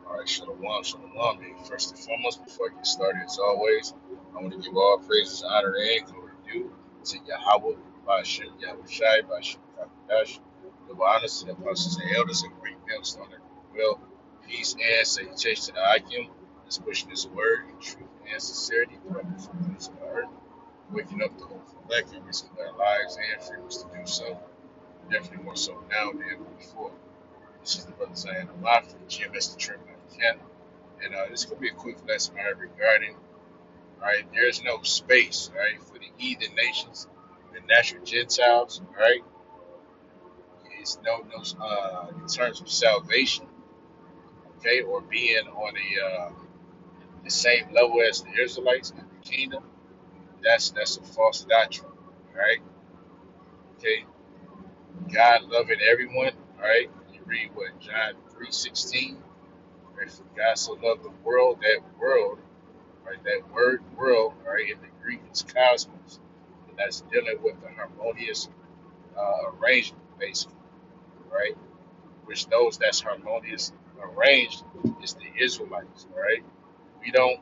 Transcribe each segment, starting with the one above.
All right, shalom, shalom. And first and foremost, before I get started, as always, I want to give all praises, honor, and glory due to Yahweh, Bashim, Yahweh Shai, Bashim, Kakadash. Give honor to the apostles and elders and great men, starting at the will. Peace and salutation to the Akim. That's pushing this word in truth and sincerity throughout the fullness of the earth. Waking up the whole collective, risking their lives and freedoms to do so. Definitely more so now than ever before. This is the brother Zion Alaf, the GMS, the Trim Camp. And this is going to be a quick lesson regarding, right, there's no space, right, for the heathen nations, the natural Gentiles, right? It's in terms of salvation, okay, or being on the same level as the Israelites in the kingdom. That's a false doctrine, right? Okay, God loving everyone, right? You read what John 3:16, right? For God so loved the world, that world, right? That word world, right? In the Greek is cosmos. And that's dealing with the harmonious arrangement, basically, right? Which those that's harmonious arranged is the Israelites, right? We don't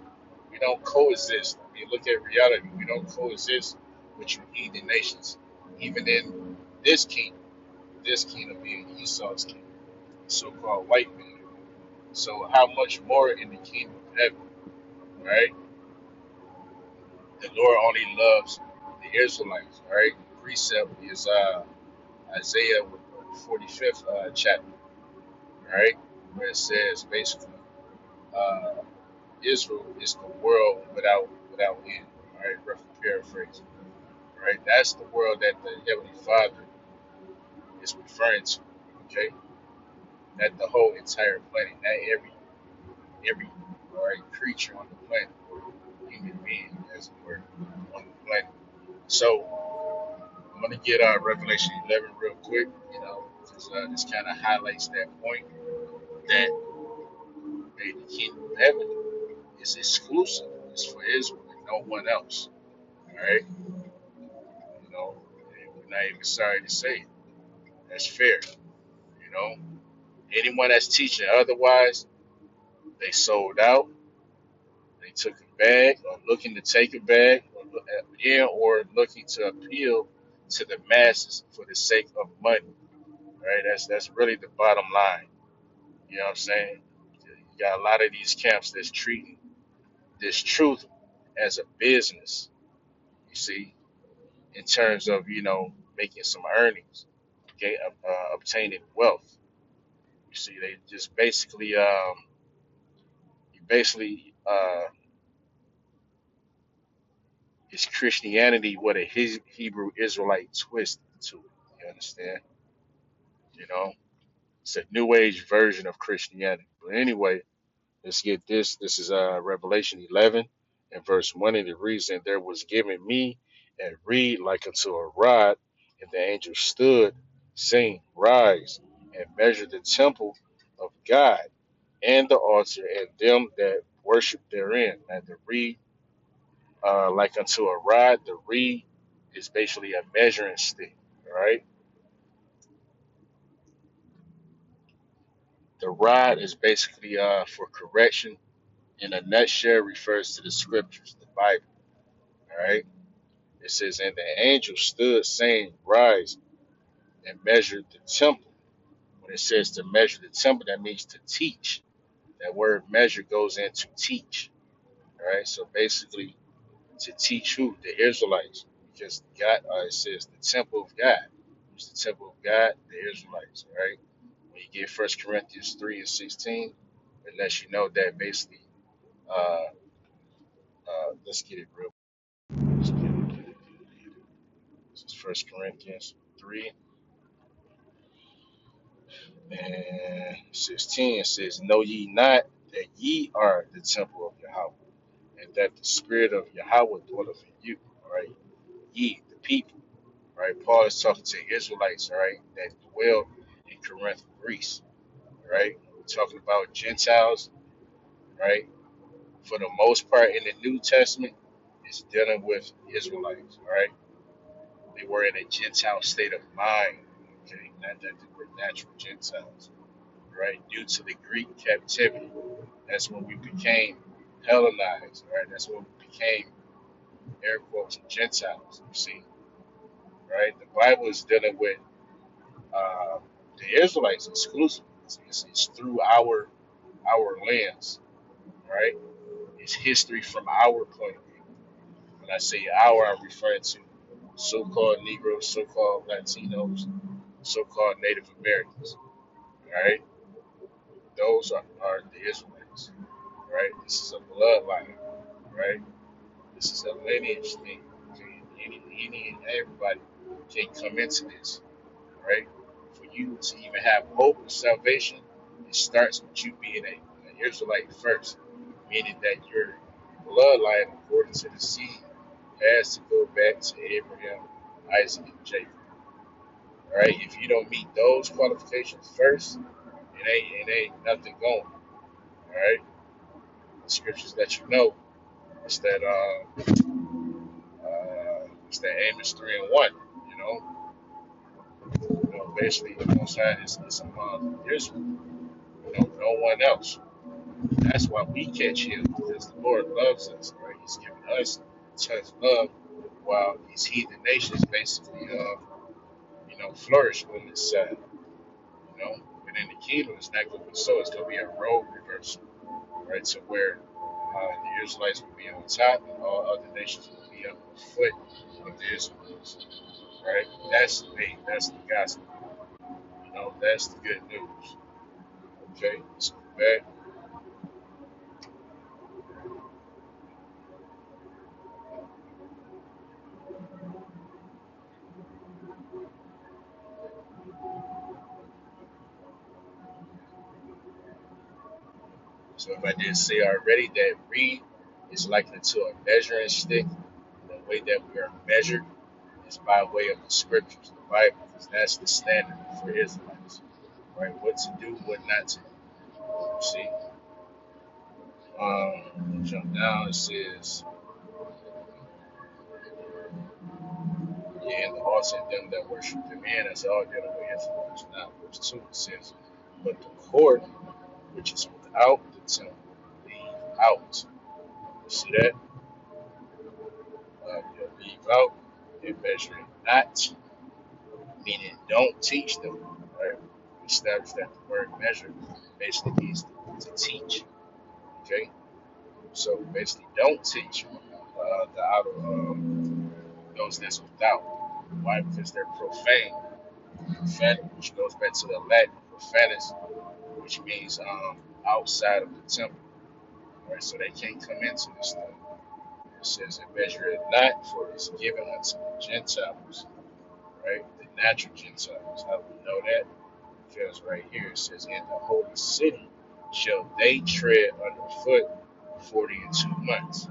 we don't coexist. I mean, look at reality. We don't coexist with you heathen nations, even in this kingdom. This kingdom being Esau's kingdom, the so-called white man. So how much more in the kingdom of heaven, right? The Lord only loves the Israelites, right? The precept is Isaiah 45th chapter, right? Where it says basically, uh, Israel is the world without end, right? Roughly paraphrase, right? That's the world that the Heavenly Father is referring to, okay? Not the whole entire planet, not every right creature on the planet, or human being, as it were, on the planet. So I'm gonna get Revelation 11 real quick, because this kind of highlights that point that the kingdom of heaven is exclusive. It's for Israel and no one else. All right, you know, and we're not even sorry to say it. That's fair. You know, anyone that's teaching otherwise, they sold out. They took a bag, or looking to take a bag, or looking to appeal to the masses for the sake of money. Right? That's really the bottom line. You know what I'm saying? You got a lot of these camps that's treating this truth as a business. You see, in terms of making some earnings, okay, obtaining wealth. You see, they just basically you basically it's Christianity with a Hebrew Israelite twist to it. You understand? You know, it's a new age version of Christianity. But anyway, let's get this. This is Revelation 11 and verse 1. And it reads, "And there was given me a reed like unto a rod, and the angel stood, saying, Rise and measure the temple of God and the altar and them that worship therein." And the reed, like unto a rod, the reed is basically a measuring stick. All right. The rod is basically for correction. In a nutshell, refers to the scriptures, the Bible. All right. It says, "And the angel stood, saying, Rise and measure the temple." When it says to measure the temple, that means to teach. That word measure goes into teach. All right. So basically, to teach who? The Israelites. Because God, it says the temple of God. Who's the temple of God? The Israelites. All right. When you get 1 Corinthians 3:16, it lets you know that basically, uh, let's get it real. Let's get it. This is 1 Corinthians 3 and 16. It says, "Know ye not that ye are the temple of Yahweh, and that the Spirit of Yahweh dwelleth in you?" All right. Ye, the people. Right? Paul is talking to Israelites, all right, that dwell in Corinth, Greece. Right? We're talking about Gentiles, right? For the most part in the New Testament, it's dealing with Israelites, all right? They were in a Gentile state of mind, okay? Not that they were natural Gentiles, right? Due to the Greek captivity. That's when we became Hellenized, right? That's when we became, air quotes, Gentiles. You see, right? The Bible is dealing with uh, the Israelites exclusively. It's through our lens, right? It's history from our point of view. When I say our, I'm referring to so-called Negroes, so-called Latinos, so-called Native Americans, right? Those are the Israelites, right? This is a bloodline, right? This is a lineage thing. Okay? Any and everybody can come into this, right? For you to even have hope of salvation, it starts with you being an Israelite first, meaning that your bloodline, according to the seed, has to go back to Abraham, Isaac, and Jacob. Right? If you don't meet those qualifications first, it ain't nothing going. All right? The scriptures that you know, it's that it's that Amos 3:1. You know, basically the Most High is among Israel. No one else. That's why we catch him, because the Lord loves us. Right? He's giving us such love, while these heathen nations basically, flourish on this side. But in the kingdom, it's not going to be so. It's going to be a role reversal, right? To where the Israelites will be on top, and all other nations will be under the foot of the Israelites, right? That's the thing. That's the gospel. That's the good news. Okay, let's go back. So if I did say already that reed is likened to a measuring stick, the way that we are measured is by way of the scriptures, the Bible, because that's the standard for Israelites, right? What to do, what not to do. You see, jump down. It says, yeah, and the hearts of them that worship the man, as all dealing with Israelites. Now, verse 2, it says, but the court which is without the temple, leave out. You see that? You leave out and measure it not, meaning don't teach them. Right? We established that the word measure basically means to teach. Okay? So basically, don't teach the outer those that's without. Why? Because they're profane. Profane, which goes back to the Latin profanus, which means outside of the temple. Right? So they can't come into this thing. It says, and measure it not, for it is given unto the Gentiles. Right? The natural Gentiles. How do we know that? Because right here it says, in the holy city shall they tread underfoot 40 and 2 months.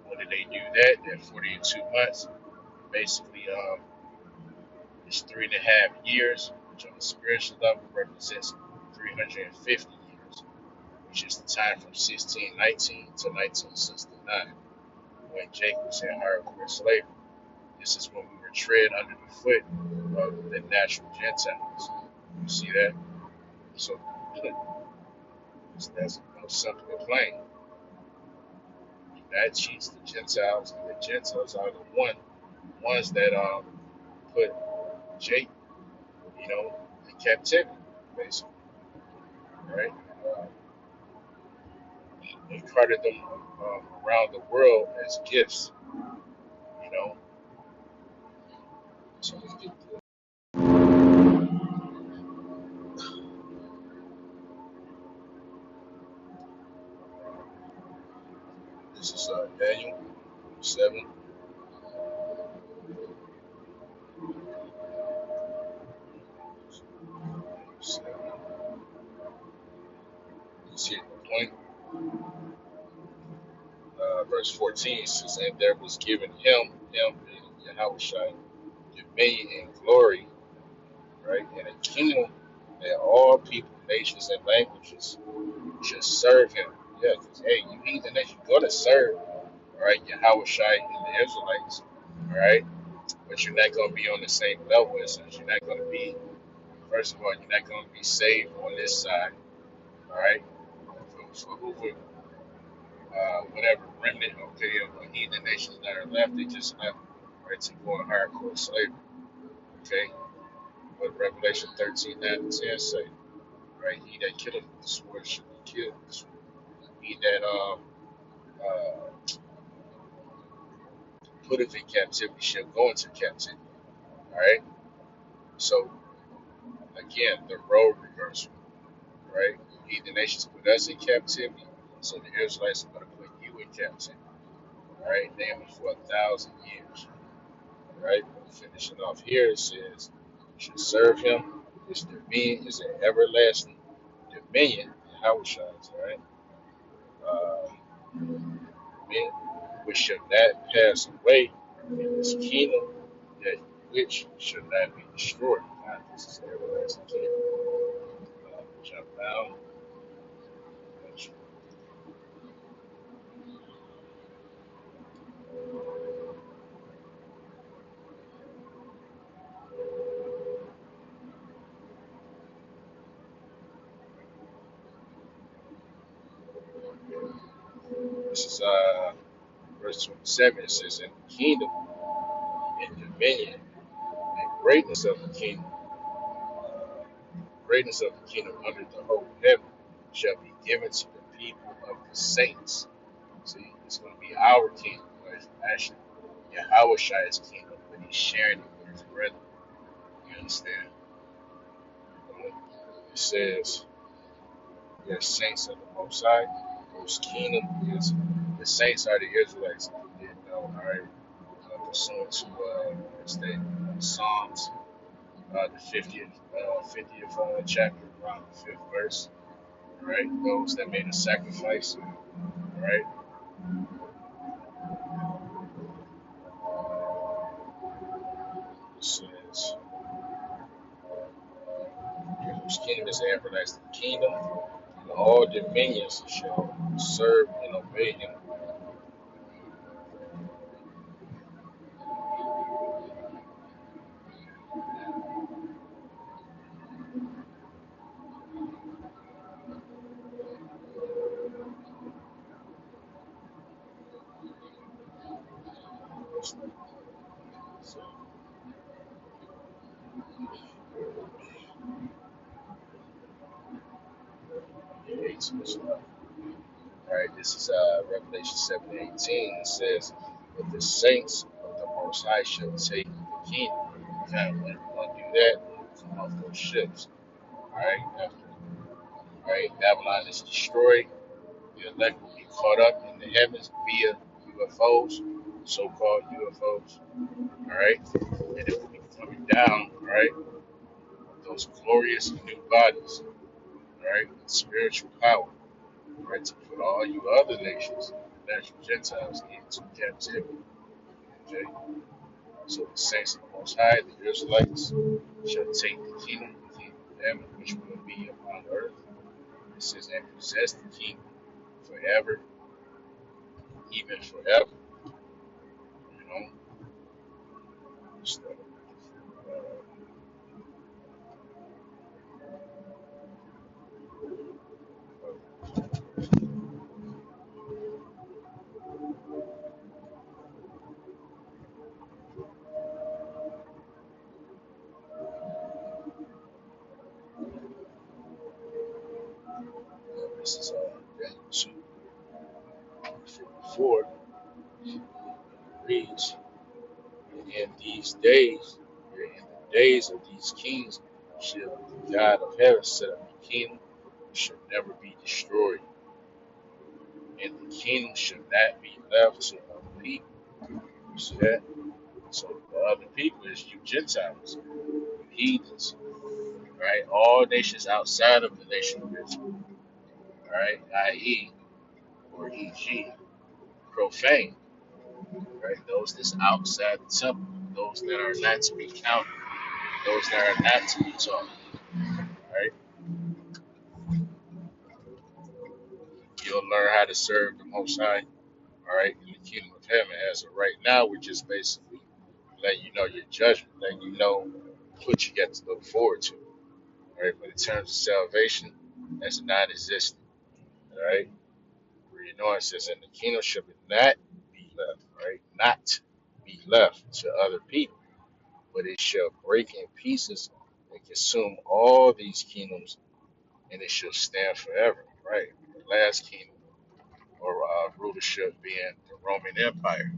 When did they do that? That 40 and 2 months, basically, it's 3.5 years, which on the spiritual level represents 350 years, which is the time from 1619 to 1969, when Jacob was in hardcore slavery. This is when we were tread under the foot of the natural Gentiles. You see that? So that's no simple and plain. That cheats the Gentiles, and the Gentiles are the ones that put Jacob, in captivity, basically, right? Uh, they carted them around the world as gifts, you know. So let's get this is Daniel 7. 7. Let's hit the point. Verse 14 says, and there was given him being Yahushua, dominion and glory, right, and a kingdom that all people, nations, and languages should serve him. Yeah, because, hey, you heathen that you're going to serve, all right, Yahushua and the Israelites, all right, but you're not going to be on the same level as us. You're not going to be, first of all, you're not going to be saved on this side, all right. for whatever remnant, okay, of the heathen nations that are left, they just left, right, to go in hardcore slavery, okay? What Revelation 13:9 and 10 say, right? He that killeth with the sword should be killed with the sword. He that uh, putteth in captivity shall go into captivity, all right? So, again, the role reversal, right? Heathen nations put us in captivity, so the Israelites are going to put you in captivity, all right? Namely for 1,000 years. Right? Finishing off here, it says, you should serve him. His dominion is an everlasting dominion. How it shines, right? Dominion which shall not pass away, in his kingdom that which shall not be destroyed. Now, this is the everlasting kingdom. Jump down. This is verse 27. It says, "In the kingdom and dominion and greatness of the kingdom under the whole heaven shall be given to the people of the saints." See, it's going to be our kingdom, but it's actually Yahweh's kingdom, but he's sharing it with his brethren. You understand? It says, "They're saints of the Most High, whose kingdom is." The saints are the Israelites. You didn't know, all right? Pursuant to what's that? Psalms, the 50th chapter, around the 5th verse. Right? Those that made a sacrifice. Right? It says, "Whose kingdom is an everlasting kingdom, and all dominions shall serve and obey him." So, yeah, 18 is left. Right? This is Revelation 7:18. It says, "But the saints of the Most High shall take the kingdom." Now, when we do that, come off those ships. Right? After, right? Babylon is destroyed. The elect will be caught up in the heavens via UFOs, so-called UFOs. All right, and it will be coming down. All right, those glorious new bodies. All right, with spiritual power. All right, to put all you other nations, natural Gentiles, into captivity. Okay, so the saints of the Most High, the Israelites, shall take the kingdom of heaven, which will be upon earth. It says, "And possess the kingdom forever, even forever." You know, so, this is Daniel 2:54. Reads, "And in these days, in the days of these kings, shall the God of heaven set up a kingdom which shall never be destroyed, and the kingdom shall not be left to other people." You see that? So the other people is you Gentiles, you heathens, right? All nations outside of the nation of Israel, right? I.e., or e.g., profane, right? Those that's outside the temple, those that are not to be counted, those that are not to be taught, right? You'll learn how to serve the Most High, all right, in the kingdom of heaven. As of right now, we're just basically letting you know your judgment, letting you know what you got to look forward to, all right? But in terms of salvation, that's non-existent, right? Where you know it says, and the kingdom shall not be left, right? Not be left to other people, but it shall break in pieces and consume all these kingdoms, and it shall stand forever, right? The last kingdom or rulership being the Roman Empire,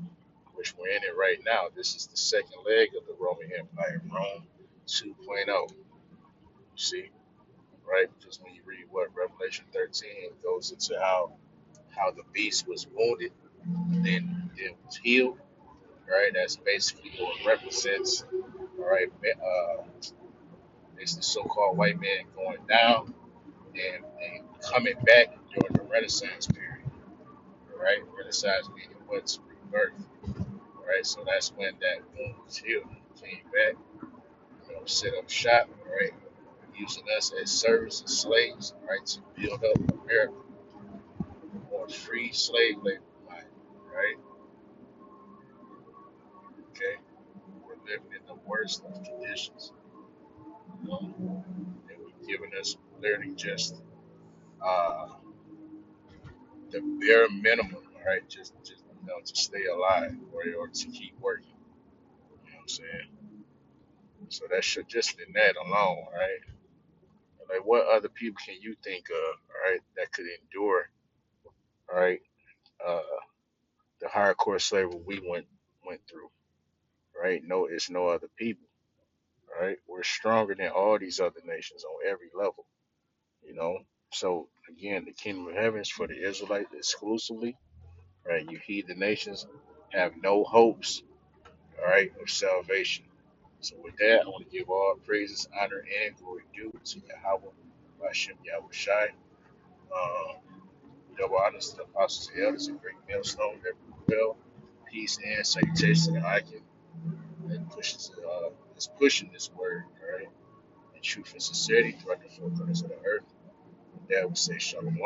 which we're in it right now. This is the second leg of the Roman Empire, Rome 2.0. You see, right? Because when you read what Revelation 13 it goes into how the beast was wounded, then was healed, right? That's basically what it represents. All right, it's the so-called white man going down and coming back during the Renaissance period. All right, Renaissance meaning what's rebirth. All right, so that's when that wound was healed. He came back, set up shop, right, using us as servants and slaves, right, to build up America on free slave labor, right? Okay, we're living in the worst of conditions, and we're giving us literally just uh, the bare minimum, right? Just to stay alive or to keep working. You know what I'm saying? So that should just in that alone, right? Like what other people can you think of, right, that could endure, right? Uh, the hardcore slavery we went through, right? No, it's no other people, right? We're stronger than all these other nations on every level, you know. So again, the kingdom of heaven is for the Israelites exclusively, right? You heathen nations have no hopes, all right, of salvation. So with that, I want to give all praises, honor, and glory due to Yahweh, Bashem Yahweh Shai. Um, double honors to the apostles and elders, a great millstone that will peace and salutation to the icon that is pushing this word, all right, in truth and sincerity throughout the four corners of the earth. And that we say shalom.